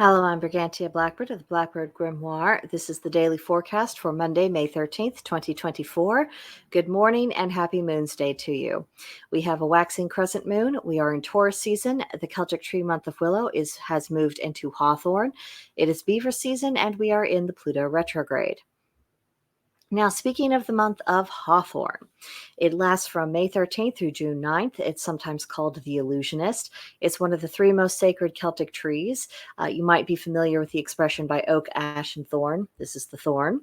Hello, I'm Brigantia Blackbird of the Blackbird Grimoire. This is the daily forecast for Monday, May 13th, 2024. Good morning and happy Moon's Day to you. We have a waxing crescent moon. We are in Taurus season. The Celtic tree month of Willow has moved into Hawthorne. It is Beaver season, and we are in the Pluto retrograde. Now, speaking of the month of Hawthorne, it lasts from May 13th through June 9th. It's sometimes called the Illusionist. It's one of the three most sacred Celtic trees. You might be familiar with the expression by oak, ash, and thorn. This is the thorn.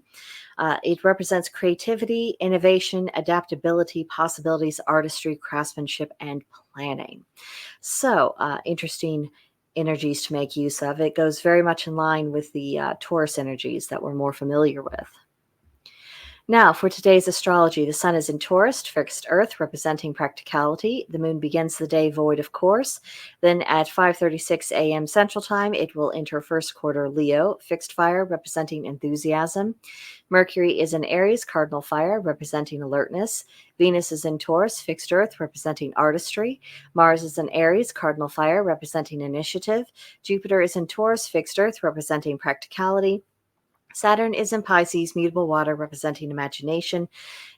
It represents creativity, innovation, adaptability, possibilities, artistry, craftsmanship, and planning. So, interesting energies to make use of. It goes very much in line with the Taurus energies that we're more familiar with. Now, for today's astrology, the sun is in Taurus, fixed earth, representing practicality. The moon begins the day void of course. Then at 5:36 a.m. Central Time, it will enter first quarter Leo, fixed fire, representing enthusiasm. Mercury is in Aries, cardinal fire, representing alertness. Venus is in Taurus, fixed earth, representing artistry. Mars is in Aries, cardinal fire, representing initiative. Jupiter is in Taurus, fixed earth, representing practicality. Saturn is in Pisces, mutable water, representing imagination.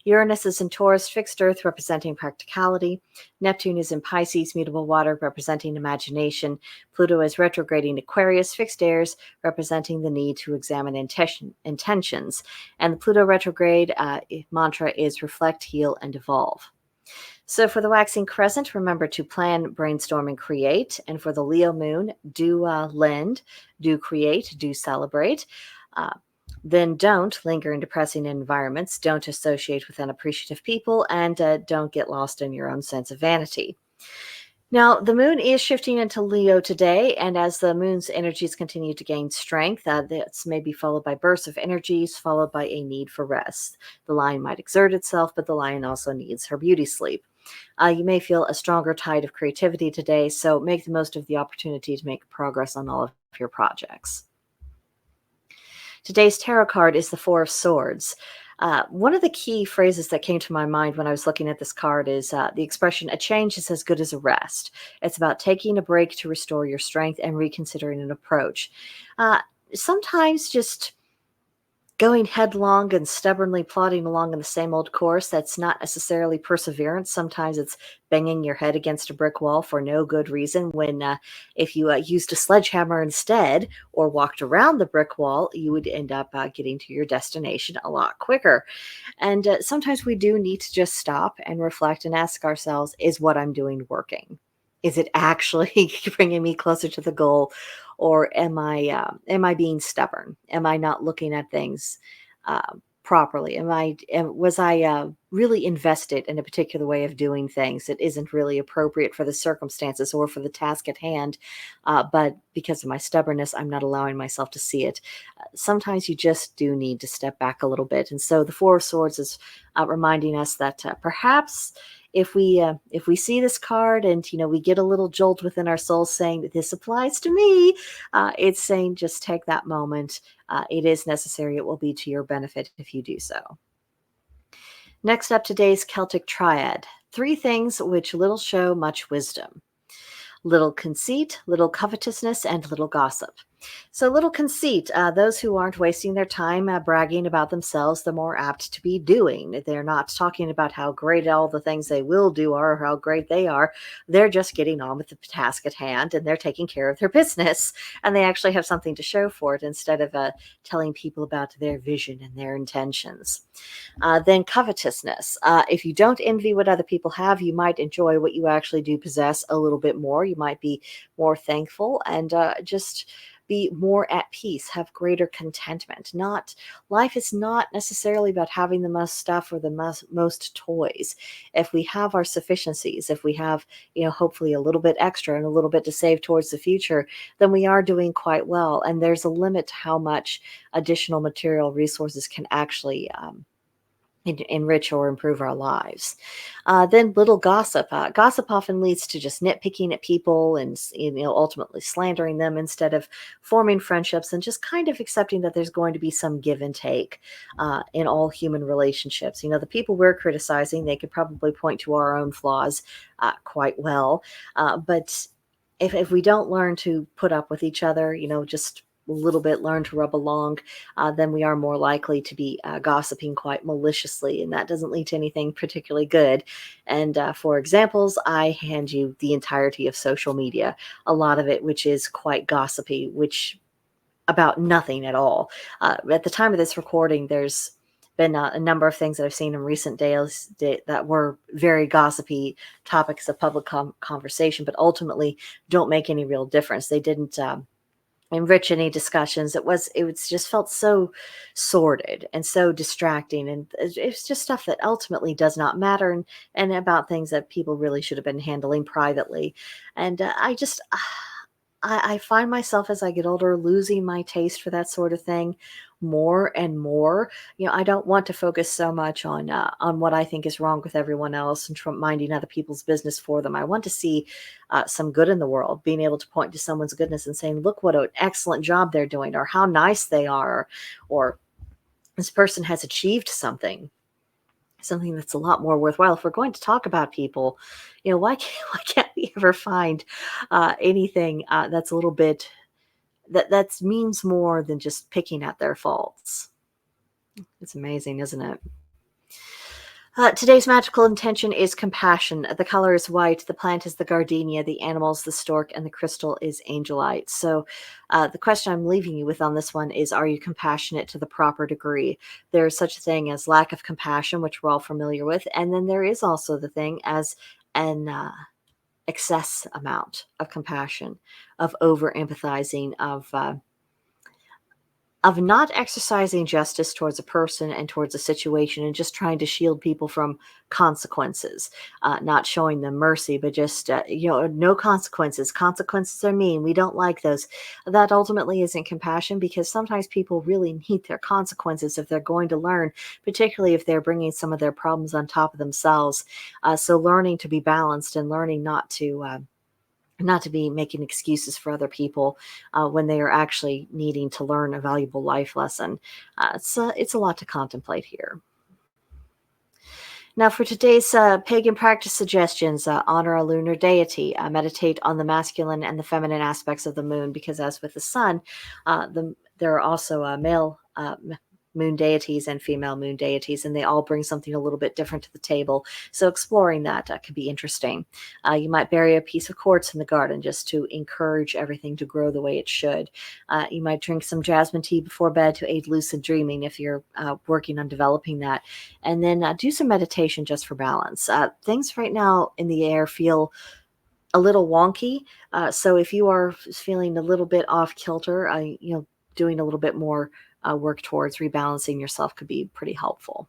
Uranus is in Taurus, fixed earth, representing practicality. Neptune is in Pisces, mutable water, representing imagination. Pluto is retrograding Aquarius, fixed airs, representing the need to examine intentions. And the Pluto retrograde mantra is reflect, heal, and evolve. So for the waxing crescent, remember to plan, brainstorm, and create. And for the Leo moon, do lend, do create, do celebrate. Then don't linger in depressing environments, don't associate with unappreciative people, and don't get lost in your own sense of vanity. Now, the moon is shifting into Leo today, and as the moon's energies continue to gain strength, this may be followed by bursts of energies, followed by a need for rest. The lion might exert itself, but the lion also needs her beauty sleep. You may feel a stronger tide of creativity today, so make the most of the opportunity to make progress on all of your projects. Today's tarot card is the Four of Swords. One of the key phrases that came to my mind when I was looking at this card is the expression, a change is as good as a rest. It's about taking a break to restore your strength and reconsidering an approach. Sometimes just going headlong and stubbornly plodding along in the same old course, that's not necessarily perseverance. Sometimes it's banging your head against a brick wall for no good reason, when if you used a sledgehammer instead or walked around the brick wall, you would end up getting to your destination a lot quicker. And sometimes we do need to just stop and reflect and ask ourselves, is what I'm doing working? Is it actually bringing me closer to the goal? Or am I being stubborn? Am I not looking at things properly? Was I really invested in a particular way of doing things that isn't really appropriate for the circumstances or for the task at hand? But because of my stubbornness, I'm not allowing myself to see it. Sometimes you just do need to step back a little bit. And so the Four of Swords is reminding us that perhaps if we see this card and we get a little jolt within our souls saying that this applies to me, it's saying just take that moment. It is necessary. It will be to your benefit if you do so. Next up, today's Celtic Triad. 3 things which little show much wisdom. Little conceit, little covetousness, and little gossip. So little conceit, those who aren't wasting their time bragging about themselves, they're more apt to be doing. They're not talking about how great all the things they will do are or how great they are. They're just getting on with the task at hand, and they're taking care of their business. And they actually have something to show for it instead of telling people about their vision and their intentions. Then covetousness. If you don't envy what other people have, you might enjoy what you actually do possess a little bit more. You might be more thankful and just be more at peace, have greater contentment. Not Life is not necessarily about having the most stuff or the most toys. If we have our sufficiencies, if we have, hopefully a little bit extra and a little bit to save towards the future, then we are doing quite well. And there's a limit to how much additional material resources can actually enrich or improve our lives. Then little gossip. Gossip often leads to just nitpicking at people and ultimately slandering them instead of forming friendships and just kind of accepting that there's going to be some give and take in all human relationships. The people we're criticizing, they could probably point to our own flaws quite well, but if we don't learn to put up with each other, just a little bit, learn to rub along, then we are more likely to be gossiping quite maliciously, and that doesn't lead to anything particularly good. And for examples, I hand you the entirety of social media, a lot of it which is quite gossipy, which about nothing at all. At the time of this recording, there's been a number of things that I've seen in recent days that were very gossipy topics of public conversation, but ultimately don't make any real difference. They didn't enrich any discussions. It was just felt so sordid and so distracting, and it's just stuff that ultimately does not matter, and about things that people really should have been handling privately. And I find myself as I get older losing my taste for that sort of thing more and more. I don't want to focus so much on what I think is wrong with everyone else and minding other people's business for them. I want to see some good in the world, being able to point to someone's goodness and saying, look what an excellent job they're doing, or how nice they are, or this person has achieved something that's a lot more worthwhile. If we're going to talk about people, why can't we ever find anything that's a little bit that means more than just picking at their faults? It's amazing, isn't it? Today's magical intention is compassion. The color is white. The plant is the gardenia. The animal is the stork, and the crystal is angelite. So the question I'm leaving you with on this one is, are you compassionate to the proper degree? There's such a thing as lack of compassion, which we're all familiar with. And then there is also the thing as an excess amount of compassion, of over empathizing, of not exercising justice towards a person and towards a situation, and just trying to shield people from consequences, not showing them mercy, but just, no consequences. Consequences are mean. We don't like those. That ultimately isn't compassion, because sometimes people really need their consequences if they're going to learn, particularly if they're bringing some of their problems on top of themselves. So learning to be balanced and learning not to be making excuses for other people when they are actually needing to learn a valuable life lesson. It's a lot to contemplate here. Now, for today's pagan practice suggestions, honor a lunar deity, meditate on the masculine and the feminine aspects of the moon, because as with the sun, there are also male moon deities and female moon deities, and they all bring something a little bit different to the table. So exploring that could be interesting. You might bury a piece of quartz in the garden just to encourage everything to grow the way it should. You might drink some jasmine tea before bed to aid lucid dreaming if you're working on developing that. And then do some meditation just for balance. Things right now in the air feel a little wonky. So if you are feeling a little bit off kilter, doing a little bit more work towards rebalancing yourself could be pretty helpful.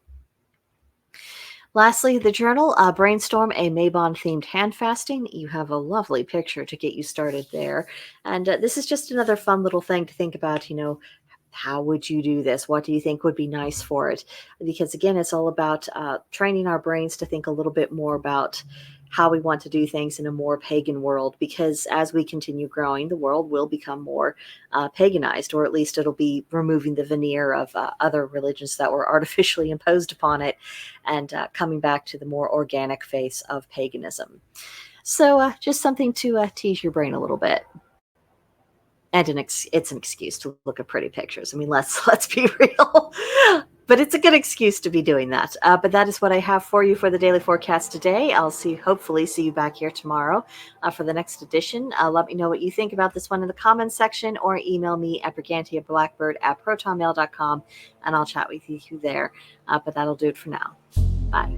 Lastly, the journal, brainstorm a Mabon-themed hand fasting. You have a lovely picture to get you started there. And this is just another fun little thing to think about, how would you do this? What do you think would be nice for it? Because again, it's all about training our brains to think a little bit more about how we want to do things in a more pagan world, because as we continue growing, the world will become more paganized, or at least it'll be removing the veneer of other religions that were artificially imposed upon it, and coming back to the more organic face of paganism. So just something to tease your brain a little bit. And it's an excuse to look at pretty pictures. I mean, let's be real. But it's a good excuse to be doing that. But that is what I have for you for the daily forecast today. I'll hopefully see you back here tomorrow for the next edition. Let me know what you think about this one in the comments section, or email me at Brigantia Blackbird@protonmail.com, and I'll chat with you there. But that'll do it for now. Bye.